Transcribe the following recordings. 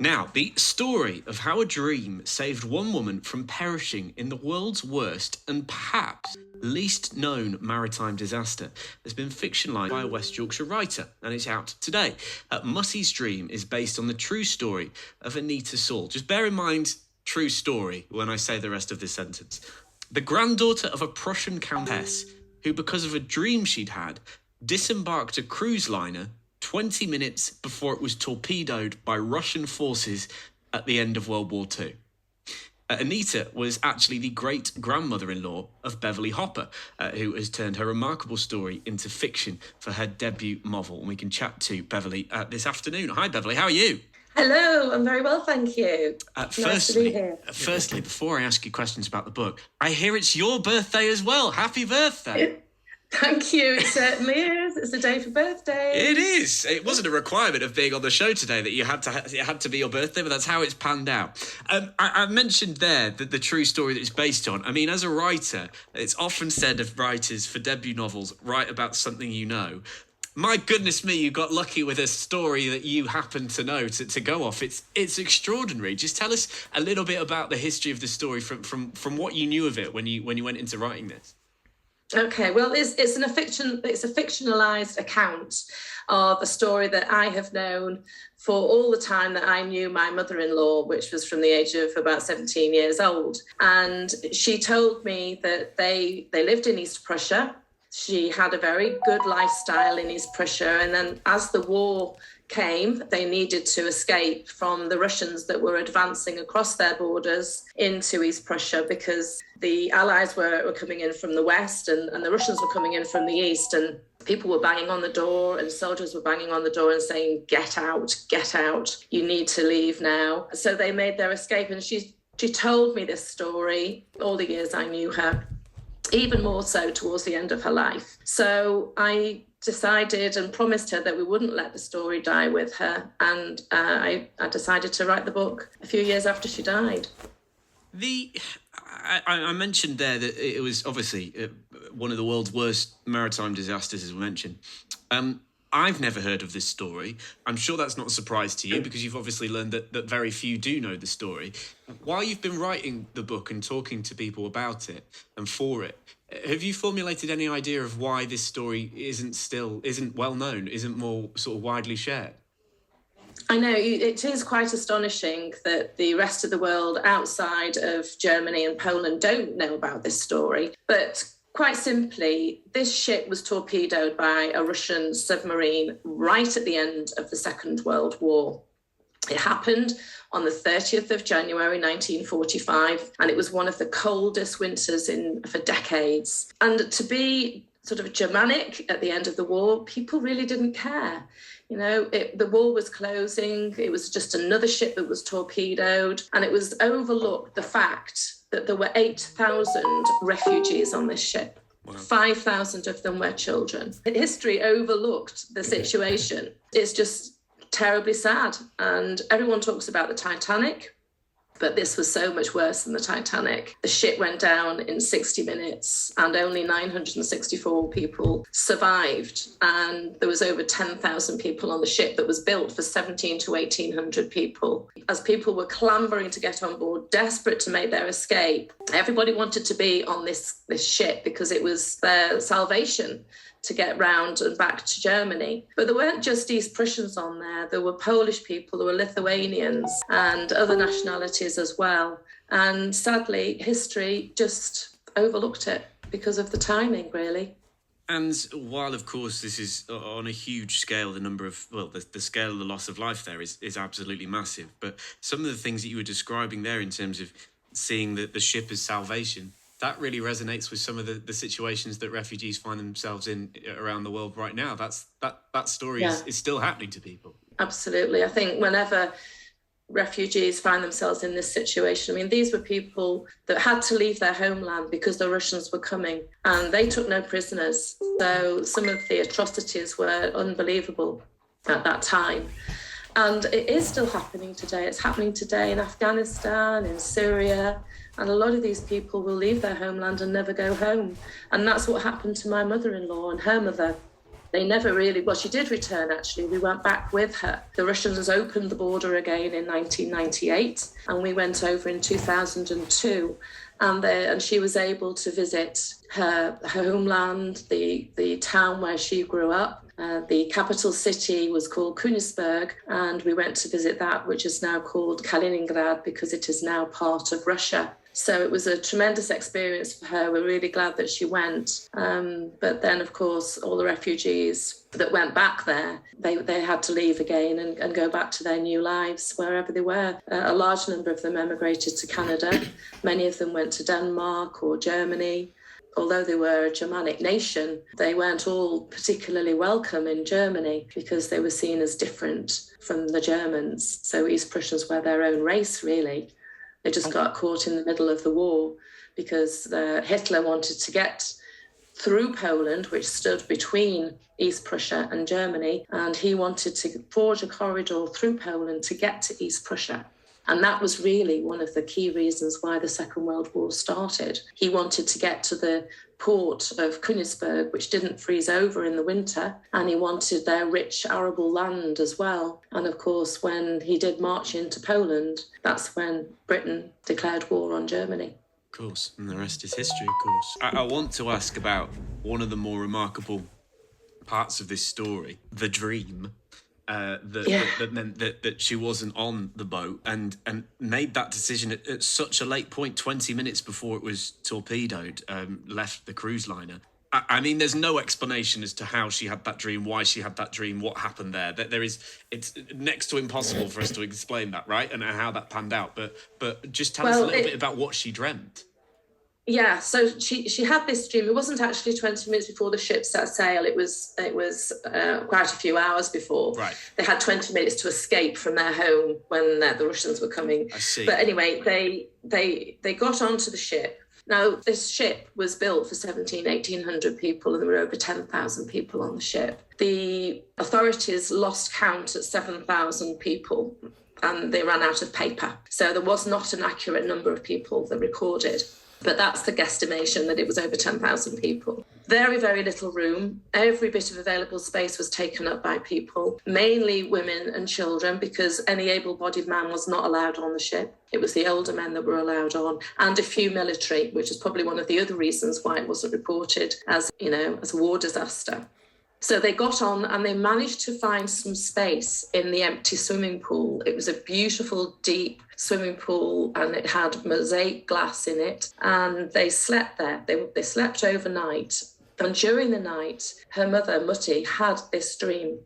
Now, the story of how a dream saved one woman from perishing in the world's worst and perhaps least known maritime disaster has been fictionalised by a West Yorkshire writer, and it's out today. Muttis Dream is based on the true story of Anita Saul. Just bear in mind, true story, when I say the rest of this sentence. The granddaughter of a Prussian countess who, because of a dream she'd had, disembarked a cruise liner 20 minutes before it was torpedoed by Russian forces at the end of World War II. Anita was actually the great-grandmother-in-law of Beverly Hopper, who has turned her remarkable story into fiction for her debut novel. And we can chat to Beverly this afternoon. Hi, Beverly. How are you? Hello, I'm very well, thank you. Nice to be here. Firstly, before I ask you questions about the book, I hear it's your birthday as well. Happy birthday. Thank you, it certainly is. It's the day for birthdays. It is. It wasn't a requirement of being on the show today that it had to be your birthday, but that's how it's panned out. I mentioned there that the true story that it's based on. I mean, as a writer, it's often said of writers for debut novels, write about something you know. My goodness me, you got lucky with a story that you happen to know to go off. It's extraordinary. Just tell us a little bit about the history of the story from what you knew of it when you went into writing this. Okay, well, it's a fictionalized account of a story that I have known for all the time that I knew my mother-in-law, which was from the age of about 17 years old. And she told me that they lived in East Prussia. She had a very good lifestyle in East Prussia. And then as the war came, they needed to escape from the Russians that were advancing across their borders into East Prussia because the Allies were coming in from the west and the Russians were coming in from the east, and people were banging on the door and soldiers were banging on the door and saying, get out, you need to leave now. So they made their escape, and she told me this story all the years I knew her, even more so towards the end of her life. So I decided and promised her that we wouldn't let the story die with her, and I decided to write the book a few years after she died. I mentioned there that it was obviously one of the world's worst maritime disasters, as we mentioned. I've never heard of this story. I'm sure that's not a surprise to you because you've obviously learned that very few do know the story. While you've been writing the book and talking to people about it and for it, have you formulated any idea of why this story isn't well known, isn't more sort of widely shared? I know, it is quite astonishing that the rest of the world outside of Germany and Poland don't know about this story. But quite simply, this ship was torpedoed by a Russian submarine right at the end of the Second World War. It happened on the 30th of January 1945, and it was one of the coldest winters for decades. And to be sort of Germanic at the end of the war, people really didn't care. You know, the war was closing, it was just another ship that was torpedoed, and it was overlooked the fact that there were 8,000 refugees on this ship. Wow. 5,000 of them were children. History overlooked the situation. It's just terribly sad. And everyone talks about the Titanic, but this was so much worse than the Titanic. The ship went down in 60 minutes and only 964 people survived. And there was over 10,000 people on the ship that was built for 1,700 to 1,800 people. As people were clambering to get on board, desperate to make their escape, everybody wanted to be on this ship because it was their salvation to get round and back to Germany. But there weren't just East Prussians on there. There were Polish people, there were Lithuanians and other nationalities as well. And sadly, history just overlooked it because of the timing, really. And while, of course, this is on a huge scale, the scale of the loss of life there is absolutely massive. But some of the things that you were describing there in terms of seeing the ship as salvation, that really resonates with some of the situations that refugees find themselves in around the world right now. That story is still happening to people. Absolutely. I think whenever refugees find themselves in this situation, I mean, these were people that had to leave their homeland because the Russians were coming, and they took no prisoners. So some of the atrocities were unbelievable at that time. And it is still happening today. It's happening today in Afghanistan, in Syria, and a lot of these people will leave their homeland and never go home. And that's what happened to my mother-in-law and her mother. They never really, well, she did return actually. We went back with her. The Russians opened the border again in 1998 and we went over in 2002 and she was able to visit her homeland, the town where she grew up. The capital city was called Königsberg, and we went to visit that, which is now called Kaliningrad because it is now part of Russia. So it was a tremendous experience for her. We're really glad that she went. But then, of course, all the refugees that went back there, they had to leave again and go back to their new lives wherever they were. A large number of them emigrated to Canada. Many of them went to Denmark or Germany. Although they were a Germanic nation, they weren't all particularly welcome in Germany because they were seen as different from the Germans. So East Prussians were their own race, really. They just got caught in the middle of the war because Hitler wanted to get through Poland, which stood between East Prussia and Germany, and he wanted to forge a corridor through Poland to get to East Prussia. And that was really one of the key reasons why the Second World War started. He wanted to get to the port of Königsberg, which didn't freeze over in the winter, and he wanted their rich arable land as well. And of course, when he did march into Poland, that's when Britain declared war on Germany. Of course, and the rest is history, of course. I want to ask about one of the more remarkable parts of this story, the dream. That meant that she wasn't on the boat and made that decision at such a late point, 20 minutes before it was torpedoed, left the cruise liner. I mean, there's no explanation as to how she had that dream, why she had that dream, what happened there. It's next to impossible for us to explain that, right? And how that panned out. But just tell us a little bit about what she dreamt. Yeah, so she had this dream. It wasn't actually 20 minutes before the ship set sail. It was quite a few hours before. Right. They had 20 minutes to escape from their home when the Russians were coming. I see. But anyway, they got onto the ship. Now, this ship was built for 1,800 people, and there were over 10,000 people on the ship. The authorities lost count at 7,000 people, and they ran out of paper. So there was not an accurate number of people that recorded. But that's the guesstimation, that it was over 10,000 people. Very, very little room. Every bit of available space was taken up by people, mainly women and children, because any able-bodied man was not allowed on the ship. It was the older men that were allowed on, and a few military, which is probably one of the other reasons why it wasn't reported as a war disaster. So they got on and they managed to find some space in the empty swimming pool. It was a beautiful, deep swimming pool and it had mosaic glass in it. And they slept there. They slept overnight. And during the night, her mother, Mutti, had this dream.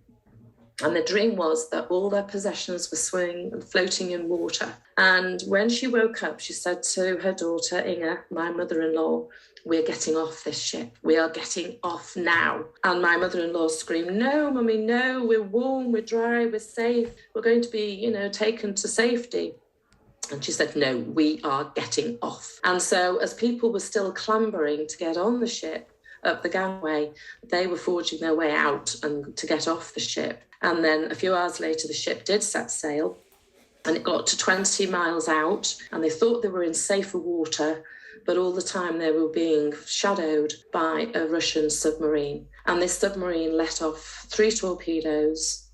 And the dream was that all their possessions were swimming and floating in water. And when she woke up, she said to her daughter, Inga, my mother-in-law, we're getting off this ship. We are getting off now. And my mother-in-law screamed, no, Mummy, no, we're warm, we're dry, we're safe. We're going to be, taken to safety. And she said, no, we are getting off. And so as people were still clambering to get on the ship, up the gangway, they were forging their way out and to get off the ship. And then a few hours later, the ship did set sail and it got to 20 miles out and they thought they were in safer water, but all the time they were being shadowed by a Russian submarine. And this submarine let off 3 torpedoes.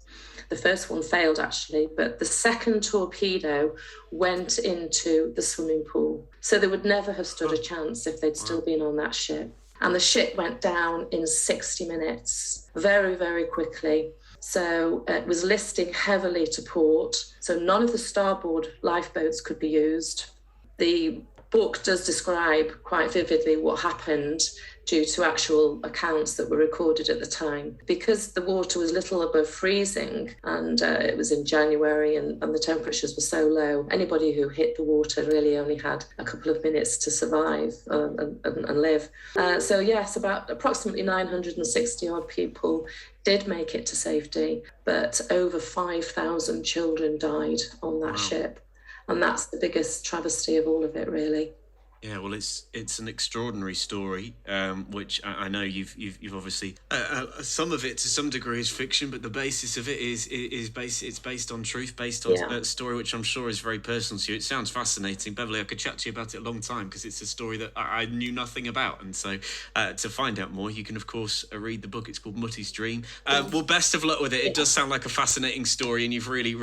The first one failed, actually, but the second torpedo went into the swimming pool. So they would never have stood a chance if they'd still been on that ship. And the ship went down in 60 minutes, very, very quickly. So it was listing heavily to port. So none of the starboard lifeboats could be used. The book does describe quite vividly what happened due to actual accounts that were recorded at the time. Because the water was little above freezing and it was in January and the temperatures were so low, anybody who hit the water really only had a couple of minutes to survive and live. So yes, about approximately 960 odd people did make it to safety, but over 5,000 children died on that ship. And that's the biggest travesty of all of it, really. Yeah, well, it's an extraordinary story, which I know you've obviously some of it to some degree is fiction, but the basis of it it's based on truth, based on Yeah. a story which I'm sure is very personal to you. It sounds fascinating, Beverly. I could chat to you about it a long time because it's a story that I knew nothing about, and so to find out more, you can of course read the book. It's called Muttis Dream. Well, best of luck with it. It does sound like a fascinating story, and you've really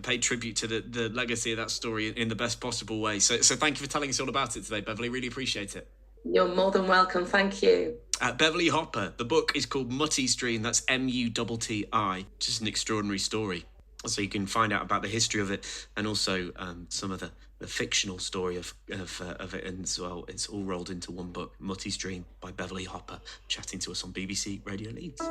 paid tribute to the legacy of that story in the best possible way. So thank you for telling us all about it today, Beverly. Really appreciate it. You're more than welcome. Thank you. Beverly Hopper. The book is called Muttis Dream. That's Mutti. Just an extraordinary story. So you can find out about the history of it and also some of the fictional story of it as well. It's all rolled into one book, Muttis Dream by Beverly Hopper, chatting to us on BBC Radio Leeds.